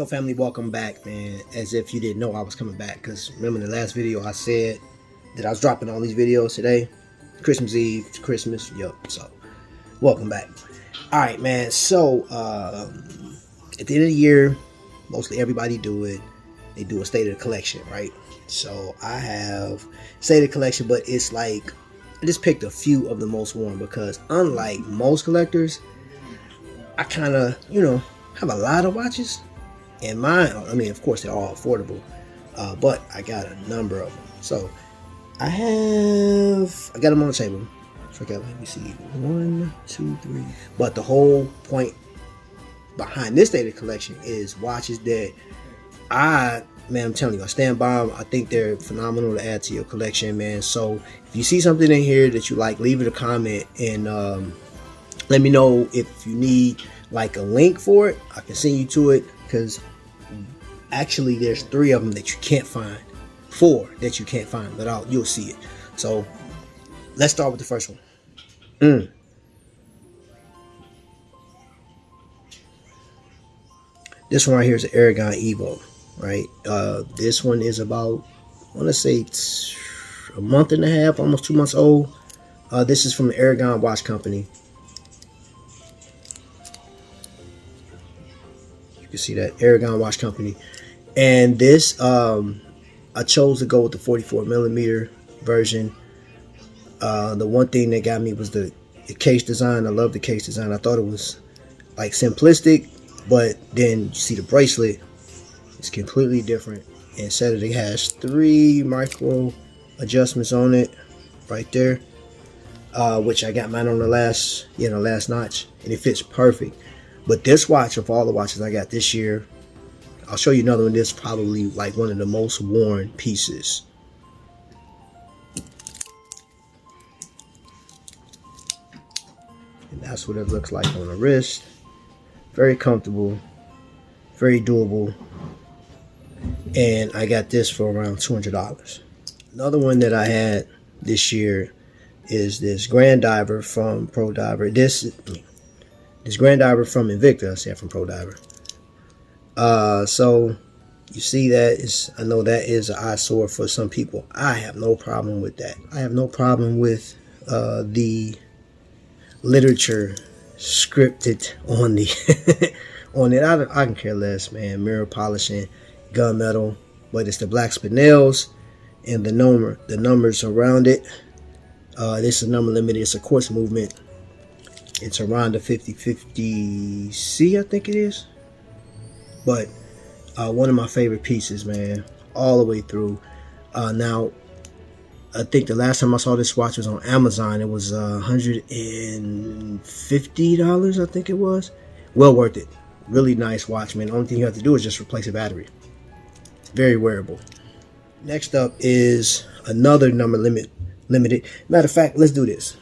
So family, welcome back, man. As if you didn't know I was coming back, because remember in the last video I said that I was dropping all these videos today, Christmas Eve to Christmas. Yup. So welcome back. All right, man. So at the end of the year, mostly everybody do it. They do a state of the collection, right? So I have state of the collection, but it's like I just picked a few of the most worn, because unlike most collectors, I kind of, have a lot of watches. And mine, I mean, of course, they're all affordable, but I got a number of them. So I got them on the table. Let me see, 1, 2, 3. But the whole point behind this data collection is watches that I'm telling you, I stand by them. I think they're phenomenal to add to your collection, man. So if you see something in here that you like, leave it a comment and let me know. If you need like a link for it, I can send you to it, because actually there's 3 of them that you can't find, 4 that you can't find, but you'll see it. So let's start with the first one. This one right here is an Aragon Evo, right? This one is about, I want to say it's a month and a half, almost 2 months old. This is from the Aragon Watch Company. You can see that, Aragon Watch Company. And this, I chose to go with the 44mm version. The one thing that got me was the case design. I love the case design. I thought it was like simplistic, but then you see the bracelet, it's completely different. And said it has 3 micro adjustments on it right there, which I got mine on the last notch, and it fits perfect. But this watch, of all the watches I got this year, I'll show you another one. This is probably like one of the most worn pieces. And that's what it looks like on the wrist. Very comfortable, very doable. And I got this for around $200. Another one that I had this year is this Grand Diver from Pro Diver. This Grand Diver from Invicta. I said from Pro Diver. So you see that I know that is an eyesore for some people. I have no problem with that. I have no problem with the literature scripted on the on it. I can care less, man. Mirror polishing, gunmetal, but it's the black spinels and the numbers around it. This is number limited. It's a quartz movement. It's around the 5050C, I think it is. But one of my favorite pieces, man, all the way through. Now, I think the last time I saw this watch was on Amazon. It was $150, I think it was. Well worth it. Really nice watch, man. The only thing you have to do is just replace a battery. Very wearable. Next up is another number limited. Matter of fact, let's do this.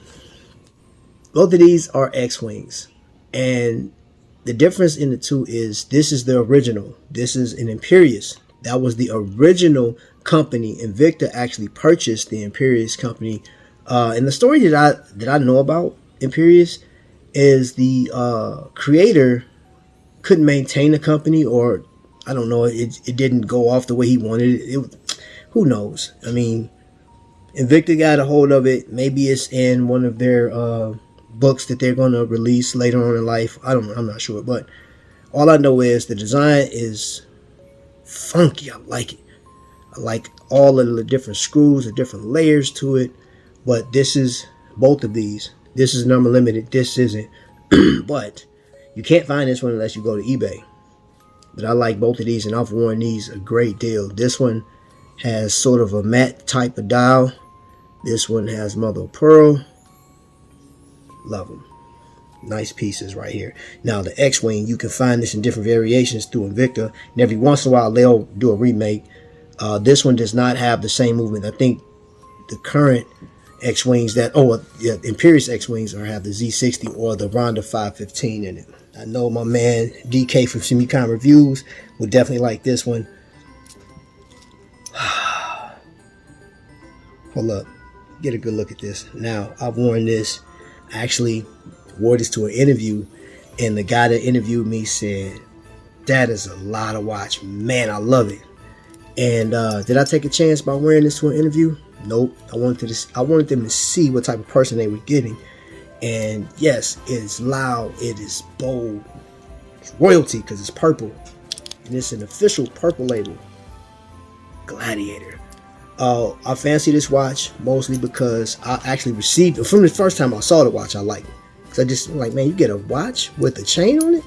Both of these are X-Wings, and the difference in the two is this is the original. This is an Imperius. That was the original company. Invicta actually purchased the Imperius company. And the story that I know about Imperius is the creator couldn't maintain the company, or I don't know, it didn't go off the way he wanted it. Who knows? I mean, Invicta got a hold of it. Maybe it's in one of their books that they're going to release later on in life. I'm not sure, but all I know is the design is funky. I like it. I like all of the different screws, the different layers to it. But this is both of these. This is number limited. This isn't. But you can't find this one unless you go to eBay. But I like both of these, and I've worn these a great deal. This one has sort of a matte type of dial. This one has mother of pearl. Love them. Nice pieces right here. Now the X-Wing, you can find this in different variations through Invicta, and every once in a while they'll do a remake. This one does not have the same movement. I think the current X-Wings Imperius X-Wings have the Z60 or the Ronda 515 in it. I know my man DK from SimucomReviews would definitely like this one. Hold up. Get a good look at this. Now, I've worn this. I actually wore this to an interview, and the guy that interviewed me said, That is a lot of watch, man. I love it. And did I take a chance by wearing this to an interview? Nope. I wanted them to see what type of person they were getting. And yes, it is loud, it is bold, it's royalty because it's purple, and it's an official purple label, Gladiator. I fancy this watch mostly because I actually received it from the first time I saw the watch. I liked it because I just like, man, you get a watch with a chain on it,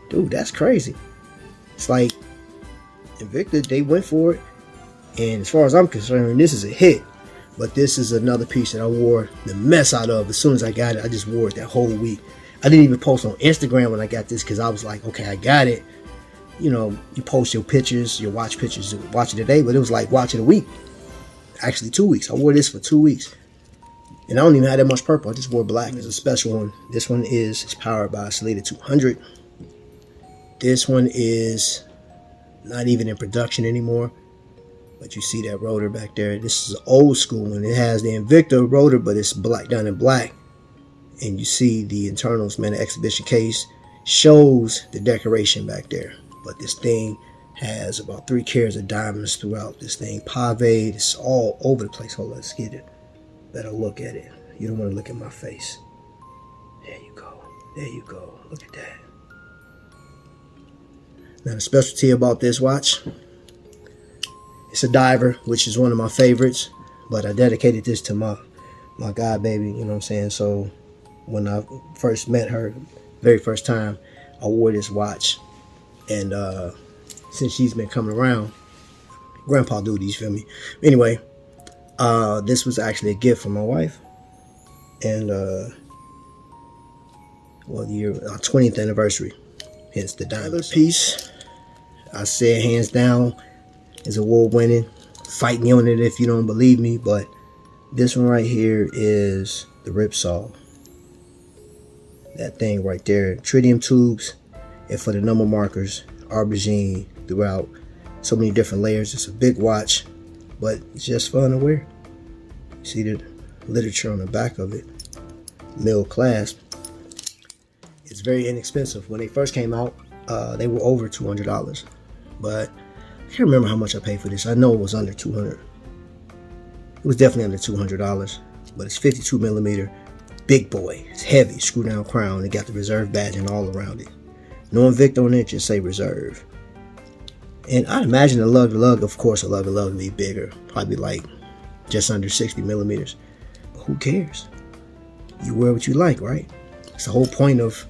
dude, that's crazy. It's like Invicta, they went for it, and as far as I'm concerned, this is a hit. But this is another piece that I wore the mess out of as soon as I got it. I just wore it that whole week. I didn't even post on Instagram when I got this because I was like, okay, I got it. You know, you post your pictures, your watch pictures, watch it today, but it was like watch it a week. Actually 2 weeks. I wore this for 2 weeks. And I don't even have that much purple. I just wore black. It's a special one. This one is powered by a Salida 200. This one is not even in production anymore. But you see that rotor back there. This is an old school one. It has the Invicta rotor, but it's black, done in black. And you see the internals, man. The exhibition case shows the decoration back there. But this thing has about 3 carats of diamonds throughout this thing. Pave, it's all over the place. Hold on, let's get it. Better look at it. You don't want to look at my face. There you go. There you go. Look at that. Now the specialty about this watch, it's a diver, which is one of my favorites, but I dedicated this to my god baby, you know what I'm saying? So when I first met her, very first time, I wore this watch, and since she's been coming around, grandpa duties, feel me? Anyway, this was actually a gift from my wife, and well, our 20th anniversary, hence the diamond. Another piece, I said hands down, is award-winning. Fight me on it if you don't believe me, but this one right here is the Ripsaw. That thing right there, tritium tubes, and for the number markers, aubergine throughout, so many different layers. It's a big watch, but it's just fun to wear. You see the literature on the back of it, mill clasp. It's very inexpensive. When they first came out, they were over $200, but I can't remember how much I paid for this. I know it was under $200. It was definitely under $200, but it's 52 millimeter, big boy. It's heavy, screw down crown. It got the reserve badge and all around it. No Invicta on it, just say reserve. And I'd imagine the lug, of course, the lug would be bigger, probably like just under 60 millimeters. But who cares? You wear what you like, right? It's the whole point of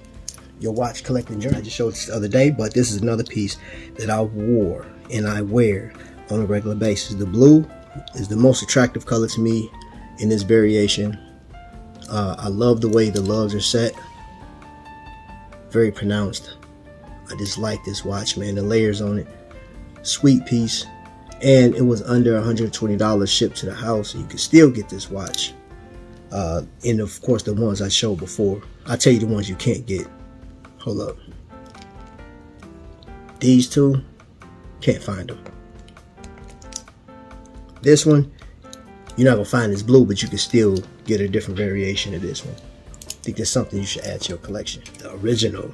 your watch collecting journey. I just showed this the other day, but this is another piece that I wore and I wear on a regular basis. The blue is the most attractive color to me in this variation. I love the way the lugs are set, very pronounced. I just like this watch, man. The layers on it, sweet piece, and it was under $120 shipped to the house. You can still get this watch, and of course the ones I showed before. I'll tell you the ones you can't get. Hold up, these two, can't find them. This one, you're not gonna find this blue, but you can still get a different variation of this one. I think that's something you should add to your collection. The original.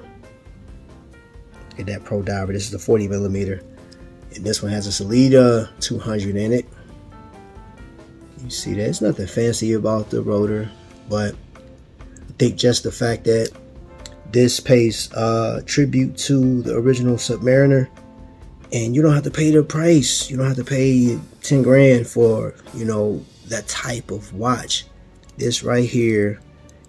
Look at that Pro Diver. This is a 40 millimeter, and this one has a Salida 200 in it. You see that? There's nothing fancy about the rotor, but I think just the fact that this pays tribute to the original Submariner, and you don't have to pay the price. You don't have to pay 10 grand for, you know, that type of watch. This right here,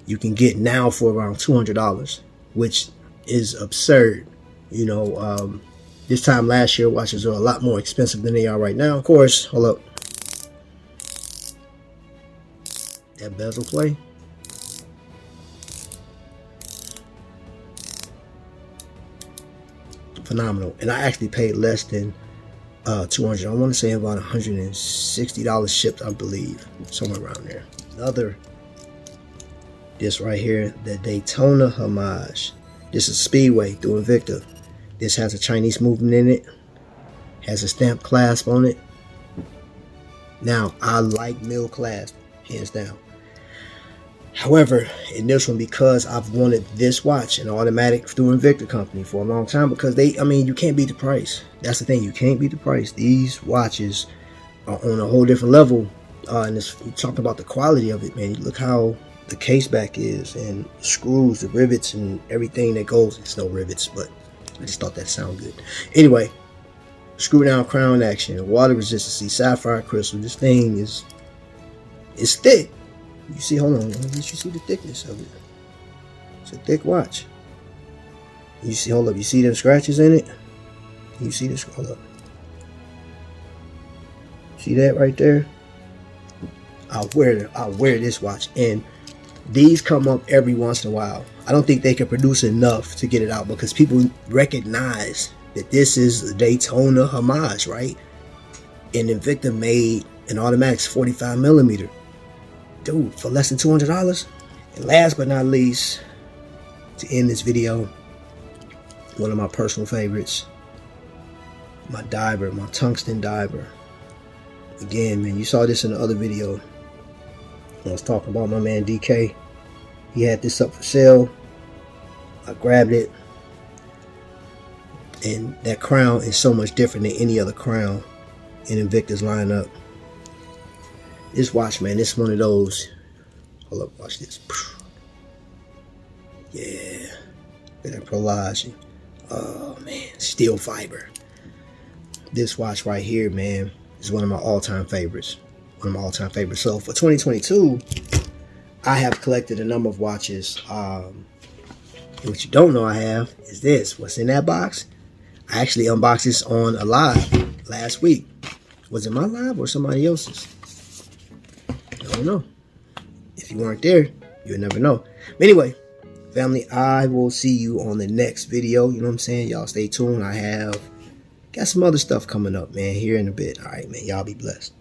you can get now for around $200, which is absurd. You know, this time last year, watches are a lot more expensive than they are right now. Of course, hold up. That bezel play. Phenomenal. And I actually paid less than $200. I want to say about $160 shipped, I believe, somewhere around there. Another, this right here, the Daytona homage. This is Speedway through Invicta. This has a Chinese movement in it, has a stamp clasp on it. Now, I like mill clasp, hands down. However, in this one, because I've wanted this watch, an automatic through Invicta company, for a long time, because you can't beat the price. That's the thing, you can't beat the price. These watches are on a whole different level. And you talk about the quality of it, man. Look how the case back is, and the screws, the rivets, and everything that goes. It's no rivets, but I just thought that sounded good. Anyway, screw down crown action, water resistance, sapphire crystal. This thing is thick. You see, hold on, let you see the thickness of it. It's a thick watch. You see, hold up, you see them scratches in it? You see this? Hold up. See that right there? I'll wear this watch, and these come up every once in a while. I don't think they can produce enough to get it out, because people recognize that this is a Daytona homage, right? And Invicta made an automatic 45 millimeter. Dude, for less than $200. And last but not least, to end this video, one of my personal favorites, my diver, my tungsten diver. Again, man, you saw this in the other video. I was talking about my man DK. He had this up for sale. I grabbed it. And that crown is so much different than any other crown in Invicta's lineup. This watch, man, this is one of those. Hold up, watch this. Yeah. Look at that prolage. Oh, man. Steel fiber. This watch right here, man, is one of my all-time favorites. One of my all-time favorites. So for 2022, I have collected a number of watches. And what you don't know I have is this. What's in that box? I actually unboxed this on a live last week. Was it my live or somebody else's? I don't know. If you weren't there, you'll never know. But anyway, family, I will see you on the next video. You know what I'm saying? Y'all stay tuned. I have got some other stuff coming up, man, here in a bit. All right, man. Y'all be blessed.